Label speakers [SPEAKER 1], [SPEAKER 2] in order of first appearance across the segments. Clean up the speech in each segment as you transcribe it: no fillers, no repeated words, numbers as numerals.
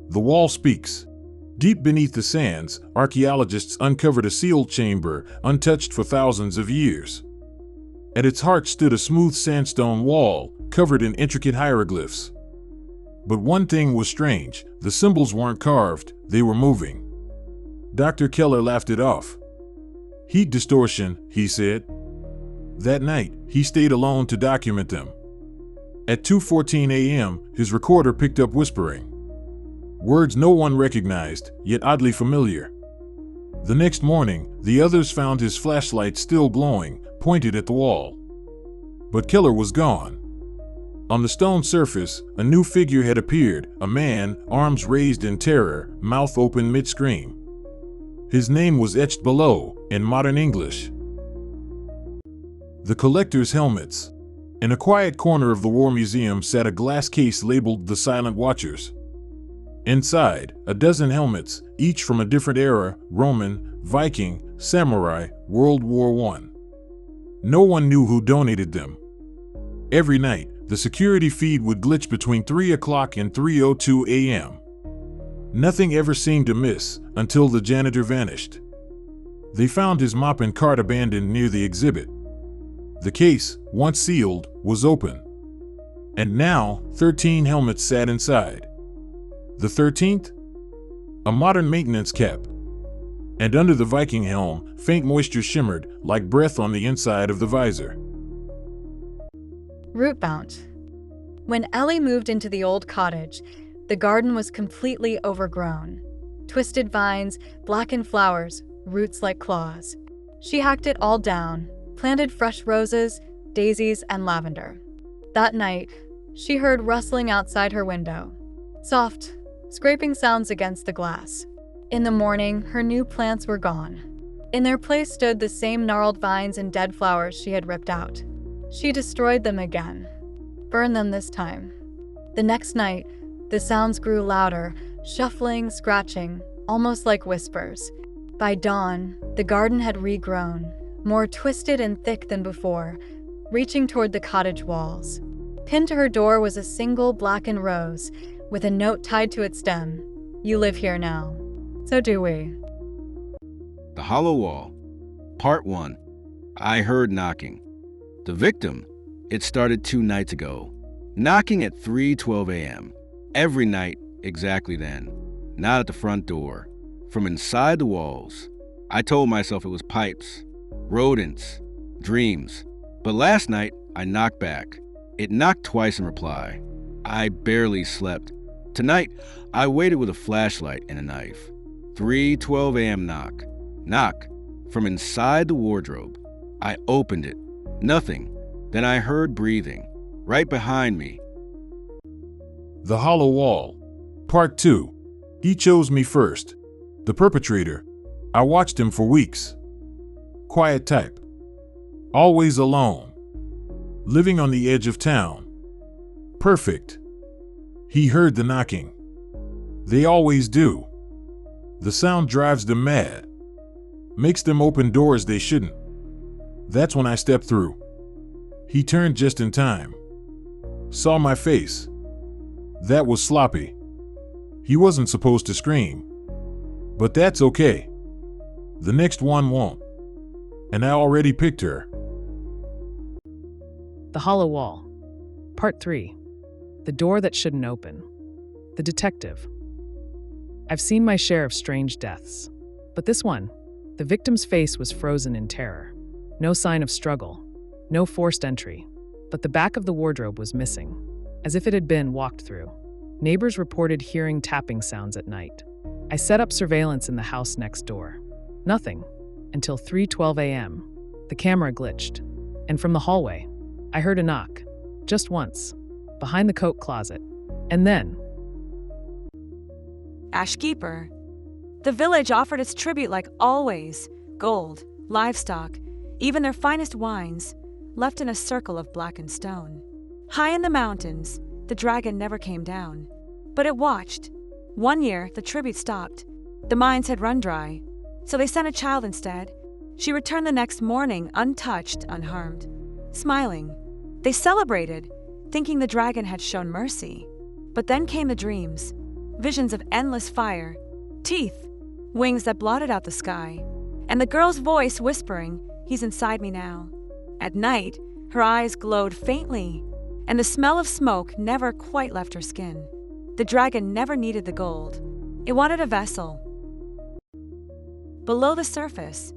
[SPEAKER 1] The wall speaks. Deep beneath the sands, archaeologists uncovered a sealed chamber, untouched for thousands of years. At its heart stood a smooth sandstone wall, covered in intricate hieroglyphs. But one thing was strange: the symbols weren't carved, they were moving. Dr. Keller laughed it off. Heat distortion, he said. That night, he stayed alone to document them. At 2:14 a.m., his recorder picked up whispering. Words no one recognized, yet oddly familiar. The next morning, the others found his flashlight still glowing, pointed at the wall. But Keller was gone. On the stone surface, a new figure had appeared, a man, arms raised in terror, mouth open mid-scream. His name was etched below, in modern English. The Collector's Helmets. In a quiet corner of the War Museum sat a glass case labeled The Silent Watchers. Inside, a dozen helmets, each from a different era: Roman, Viking, Samurai, World War I. No one knew who donated them. Every night, the security feed would glitch between 3 o'clock and 3:02 a.m. Nothing ever seemed amiss until the janitor vanished. They found his mop and cart abandoned near the exhibit. The case, once sealed, was open. And now, 13 helmets sat inside. The 13th? A modern maintenance cap. And under the Viking helm, faint moisture shimmered, like breath on the inside of the visor.
[SPEAKER 2] Rootbound. When Ellie moved into the old cottage, the garden was completely overgrown. Twisted vines, blackened flowers, roots like claws. She hacked it all down, planted fresh roses, daisies, and lavender. That night, she heard rustling outside her window. Soft, scraping sounds against the glass. In the morning, her new plants were gone. In their place stood the same gnarled vines and dead flowers she had ripped out. She destroyed them again. Burned them this time. The next night, the sounds grew louder, shuffling, scratching, almost like whispers. By dawn, the garden had regrown, more twisted and thick than before, reaching toward the cottage walls. Pinned to her door was a single blackened rose, with a note tied to its stem. You live here now. So do we.
[SPEAKER 3] The Hollow Wall. Part 1. I heard knocking. The victim, it started 2 nights ago. Knocking at 3:12 a.m. Every night, exactly then. Not at the front door. From inside the walls. I told myself it was pipes, rodents, dreams. But last night, I knocked back. It knocked twice in reply. I barely slept. Tonight, I waited with a flashlight and a knife. 3:12 a.m. knock. Knock. From inside the wardrobe. I opened it. Nothing. Then I heard breathing. Right behind me.
[SPEAKER 1] The Hollow Wall. Part 2. He chose me first. The perpetrator. I watched him for weeks. Quiet type. Always alone. Living on the edge of town. Perfect. He heard the knocking. They always do. The sound drives them mad. Makes them open doors they shouldn't. That's when I stepped through. He turned just in time. Saw my face. That was sloppy. He wasn't supposed to scream. But that's okay. The next one won't. And I already picked her.
[SPEAKER 4] The Hollow Wall. Part 3. The Door That Shouldn't Open. The Detective. I've seen my share of strange deaths. But this one, the victim's face was frozen in terror. No sign of struggle. No forced entry. But the back of the wardrobe was missing, as if it had been walked through. Neighbors reported hearing tapping sounds at night. I set up surveillance in the house next door. Nothing, until 3:12 a.m. The camera glitched, and from the hallway, I heard a knock, just once, behind the coat closet, and then...
[SPEAKER 5] Ashkeeper. The village offered its tribute like always: gold, livestock, even their finest wines, left in a circle of blackened stone. High in the mountains, the dragon never came down, but it watched. One year, the tribute stopped. The mines had run dry, so they sent a child instead. She returned the next morning, untouched, unharmed, smiling. They celebrated, thinking the dragon had shown mercy. But then came the dreams. visions of endless fire, teeth, wings that blotted out the sky, and the girl's voice whispering, "He's inside me now." At night, her eyes glowed faintly, and the smell of smoke never quite left her skin. The dragon never needed the gold. It wanted a vessel. Below the surface,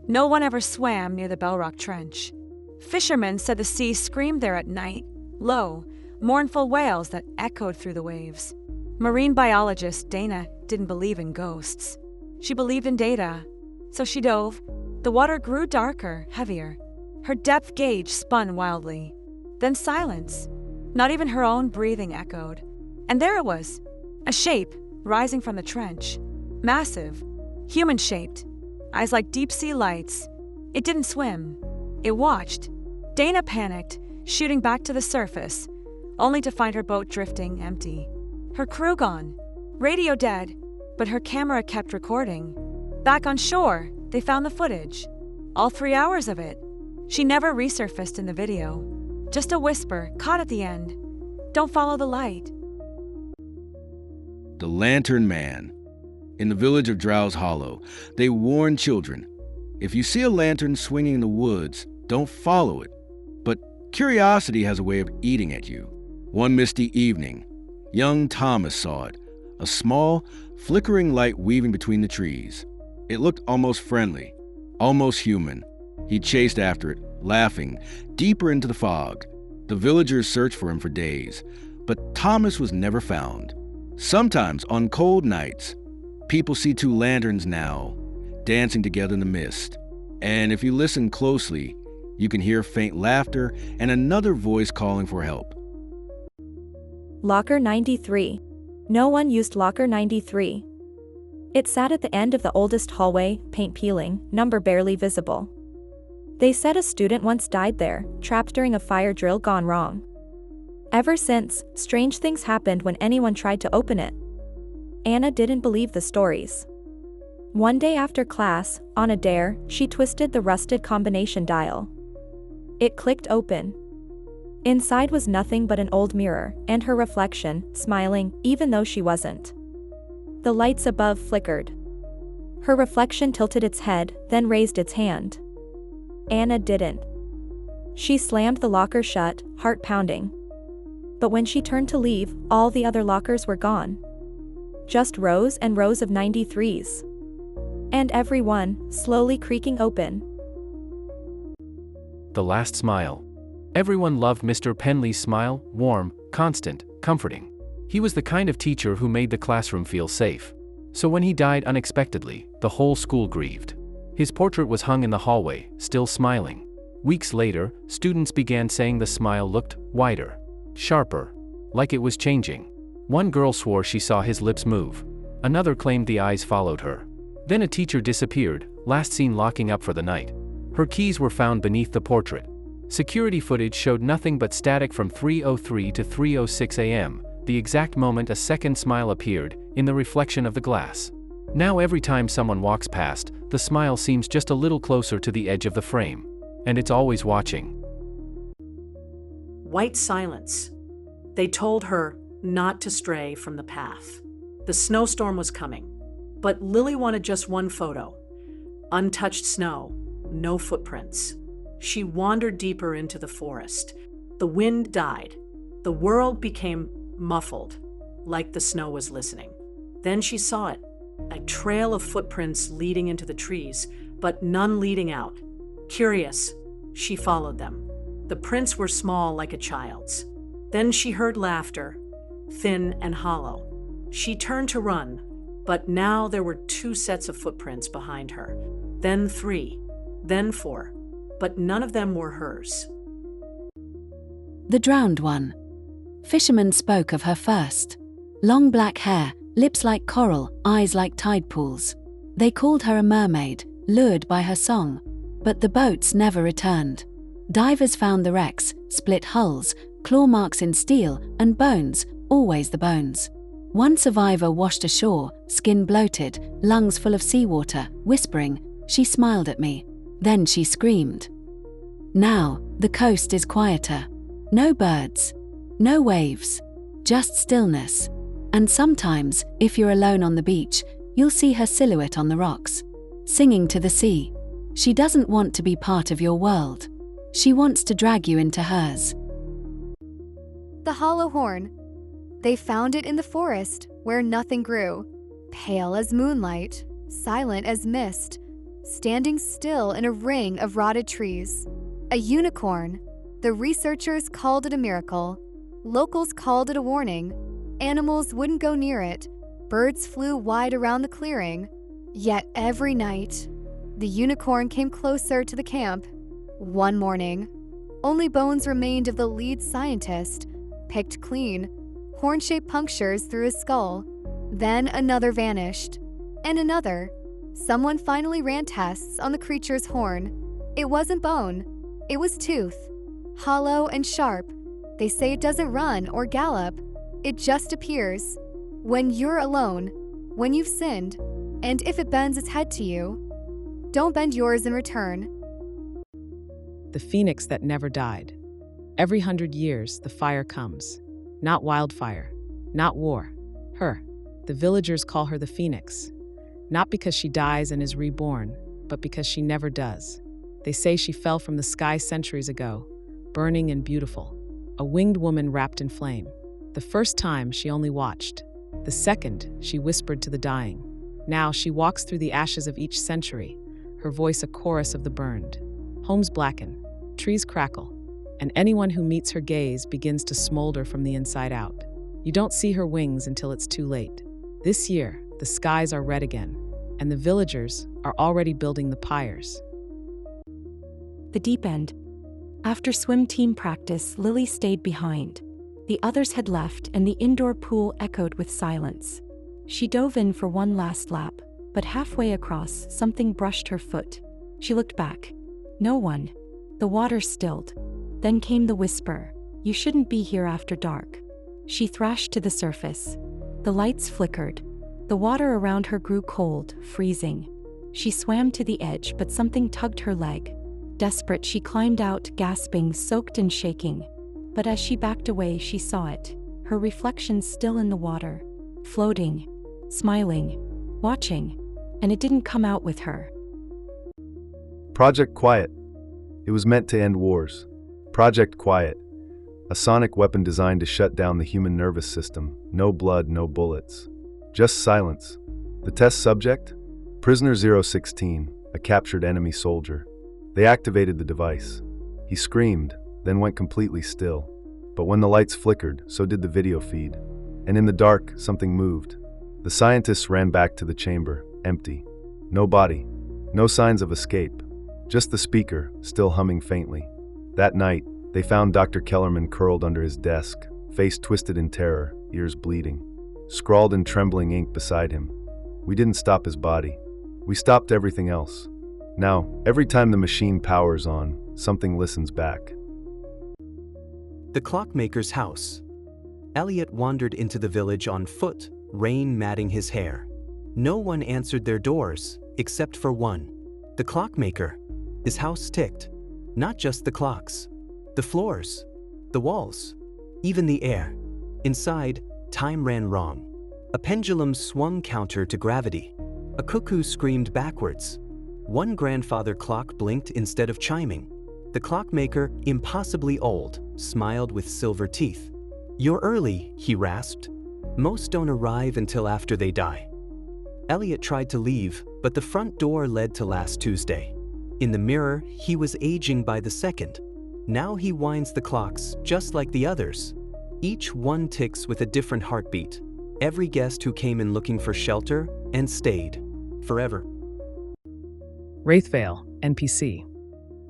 [SPEAKER 5] no one ever swam near the Bellrock Trench. Fishermen said the sea screamed there at night, low, mournful wails that echoed through the waves. Marine biologist Dana didn't believe in ghosts. She believed in data. So she dove. The water grew darker, heavier. Her depth gauge spun wildly. Then silence. Not even her own breathing echoed. And there it was, a shape rising from the trench. Massive, human-shaped, eyes like deep-sea lights. It didn't swim. It watched. Dana panicked, shooting back to the surface, only to find her boat drifting empty. Her crew gone, radio dead, but her camera kept recording. Back on shore, they found the footage. All 3 hours of it. She never resurfaced in the video. Just a whisper, caught at the end. "Don't follow the light."
[SPEAKER 3] The Lantern Man. In the village of Drowse Hollow, they warn children, if you see a lantern swinging in the woods, don't follow it. But curiosity has a way of eating at you. One misty evening, young Thomas saw it, a small, flickering light weaving between the trees. It looked almost friendly, almost human. He chased after it, laughing, deeper into the fog. The villagers searched for him for days, but Thomas was never found. Sometimes, on cold nights, people see two lanterns now, dancing together in the mist. And if you listen closely, you can hear faint laughter and another voice calling for help.
[SPEAKER 6] Locker 93. No one used Locker 93. It sat at the end of the oldest hallway, paint peeling, number barely visible. They said a student once died there, trapped during a fire drill gone wrong. Ever since, strange things happened when anyone tried to open it. Anna didn't believe the stories. One day after class, on a dare, she twisted the rusted combination dial. It clicked open. Inside was nothing but an old mirror, and her reflection, smiling, even though she wasn't. The lights above flickered. Her reflection tilted its head, then raised its hand. Anna didn't. She slammed the locker shut, heart pounding. But when she turned to leave, all the other lockers were gone. Just rows and rows of 93s. And every one, slowly creaking open.
[SPEAKER 7] The Last Smile. Everyone loved Mr. Penley's smile, warm, constant, comforting. He was the kind of teacher who made the classroom feel safe. So when he died unexpectedly, the whole school grieved. His portrait was hung in the hallway, still smiling. Weeks later, students began saying the smile looked wider, sharper, like it was changing. One girl swore she saw his lips move. Another claimed the eyes followed her. Then a teacher disappeared, last seen locking up for the night. Her keys were found beneath the portrait. Security footage showed nothing but static from 3:03 to 3:06 a.m., the exact moment a second smile appeared, in the reflection of the glass. Now every time someone walks past, the smile seems just a little closer to the edge of the frame. And it's always watching.
[SPEAKER 8] White silence. They told her not to stray from the path. The snowstorm was coming, but Lily wanted just one photo. Untouched snow, no footprints. She wandered deeper into the forest. The wind died. The world became muffled, like the snow was listening. Then she saw it, a trail of footprints leading into the trees, but none leading out. Curious, she followed them. The prints were small like a child's. Then she heard laughter, thin and hollow. She turned to run, but now there were 2 sets of footprints behind her. Then 3, then 4, but none of them were hers.
[SPEAKER 9] The Drowned One. Fishermen spoke of her first. Long black hair, lips like coral, eyes like tide pools. They called her a mermaid, lured by her song. But the boats never returned. Divers found the wrecks, split hulls, claw marks in steel, and bones, always the bones. One survivor washed ashore, skin bloated, lungs full of seawater, whispering. She smiled at me. Then she screamed. Now, the coast is quieter. No birds. No waves. Just stillness. And sometimes, if you're alone on the beach, you'll see her silhouette on the rocks, singing to the sea. She doesn't want to be part of your world. She wants to drag you into hers.
[SPEAKER 2] The hollow horn. They found it in the forest, where nothing grew, pale as moonlight, silent as mist, standing still in a ring of rotted trees. A unicorn. The researchers called it a miracle. Locals called it a warning. Animals wouldn't go near it. Birds flew wide around the clearing. Yet every night, the unicorn came closer to the camp. One morning, only bones remained of the lead scientist, picked clean, horn-shaped punctures through his skull. Then another vanished, and another. Someone finally ran tests on the creature's horn. It wasn't bone, it was tooth, hollow and sharp. They say it doesn't run or gallop, it just appears. When you're alone, when you've sinned, and if it bends its head to you, don't bend yours in return.
[SPEAKER 4] The phoenix that never died. Every 100 years, the fire comes. Not wildfire, not war. Her. The villagers call her the phoenix. Not because she dies and is reborn, but because she never does. They say she fell from the sky centuries ago, burning and beautiful. A winged woman wrapped in flame. The first time, she only watched. The second, she whispered to the dying. Now she walks through the ashes of each century, her voice a chorus of the burned. Homes blacken, trees crackle, and anyone who meets her gaze begins to smolder from the inside out. You don't see her wings until it's too late. This year, the skies are red again, and the villagers are already building the pyres.
[SPEAKER 10] The deep end. After swim team practice, Lily stayed behind. The others had left, and the indoor pool echoed with silence. She dove in for one last lap, but halfway across, something brushed her foot. She looked back. No one. The water stilled. Then came the whisper, "You shouldn't be here after dark." She thrashed to the surface. The lights flickered. The water around her grew cold, freezing. She swam to the edge, but something tugged her leg. Desperate, she climbed out, gasping, soaked and shaking. But as she backed away, she saw it, her reflection still in the water, floating, smiling, watching, and it didn't come out with her.
[SPEAKER 11] Project Quiet. It was meant to end wars. Project Quiet. A sonic weapon designed to shut down the human nervous system. No blood, no bullets. Just silence. The test subject? Prisoner 016, a captured enemy soldier. They activated the device. He screamed, then went completely still. But when the lights flickered, so did the video feed. And in the dark, something moved. The scientists ran back to the chamber, empty. No body. No signs of escape. Just the speaker, still humming faintly. That night, they found Dr. Kellerman curled under his desk, face twisted in terror, ears bleeding. Scrawled in trembling ink beside him. We didn't stop his body. We stopped everything else. Now, every time the machine powers on, something listens back.
[SPEAKER 12] The clockmaker's house. Elliot wandered into the village on foot, rain matting his hair. No one answered their doors, except for one. The clockmaker. His house ticked. Not just the clocks. The floors. The walls. Even the air. Inside, time ran wrong. A pendulum swung counter to gravity. A cuckoo screamed backwards. One grandfather clock blinked instead of chiming. The clockmaker, impossibly old, smiled with silver teeth. "You're early," he rasped. "Most don't arrive until after they die." Elliot tried to leave, but the front door led to last Tuesday. In the mirror, he was aging by the second. Now he winds the clocks just like the others. Each one ticks with a different heartbeat. Every guest who came in looking for shelter and stayed. Forever.
[SPEAKER 4] Wraithvale, NPC.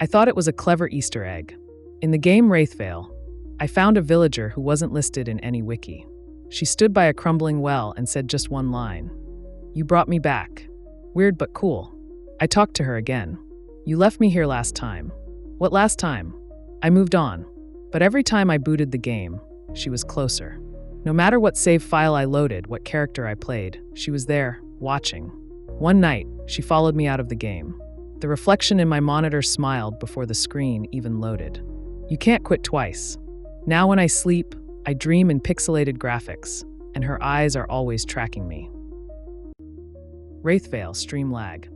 [SPEAKER 4] I thought it was a clever Easter egg. In the game Wraithvale, I found a villager who wasn't listed in any wiki. She stood by a crumbling well and said just one line. "You brought me back. Weird but cool." I talked to her again. "You left me here last time." "What last time?" I moved on. But every time I booted the game, she was closer. No matter what save file I loaded, what character I played, she was there, watching. One night, she followed me out of the game. The reflection in my monitor smiled before the screen even loaded. You can't quit twice. Now when I sleep, I dream in pixelated graphics. and her eyes are always tracking me. Wraithvale stream lag.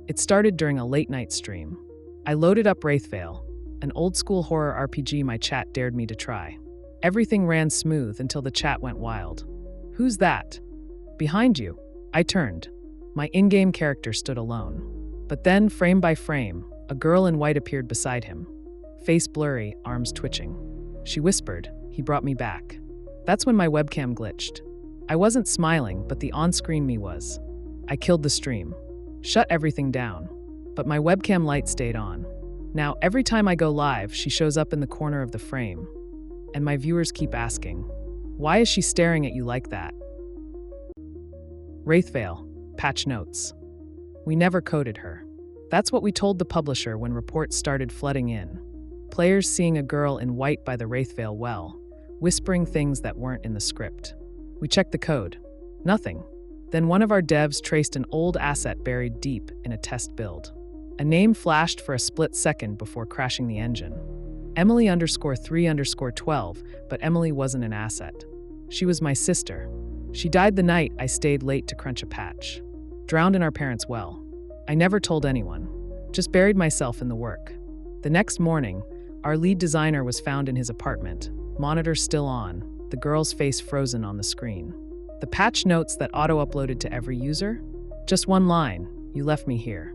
[SPEAKER 4] It started during a late-night stream. I loaded up Wraithvale, an old-school horror RPG my chat dared me to try. Everything ran smooth until the chat went wild. "Who's that?" "Behind you." I turned. My in-game character stood alone. But then, frame by frame, a girl in white appeared beside him. Face blurry, arms twitching. She whispered, "He brought me back." That's when my webcam glitched. I wasn't smiling, but the on-screen me was. I killed the stream. Shut everything down. But my webcam light stayed on. Now, every time I go live, she shows up in the corner of the frame. And my viewers keep asking, "Why is she staring at you like that?" Wraithvale, patch notes. We never coded her. That's what we told the publisher when reports started flooding in. Players seeing a girl in white by the Wraithvale well, whispering things that weren't in the script. We checked the code. Nothing. Then one of our devs traced an old asset buried deep in a test build. A name flashed for a split second before crashing the engine. Emily_3_12, but Emily wasn't an asset. She was my sister. She died the night I stayed late to crunch a patch. Drowned in our parents' well. I never told anyone. Just buried myself in the work. The next morning, our lead designer was found in his apartment, monitor still on, the girl's face frozen on the screen. The patch notes that auto-uploaded to every user? Just one line, "You left me here."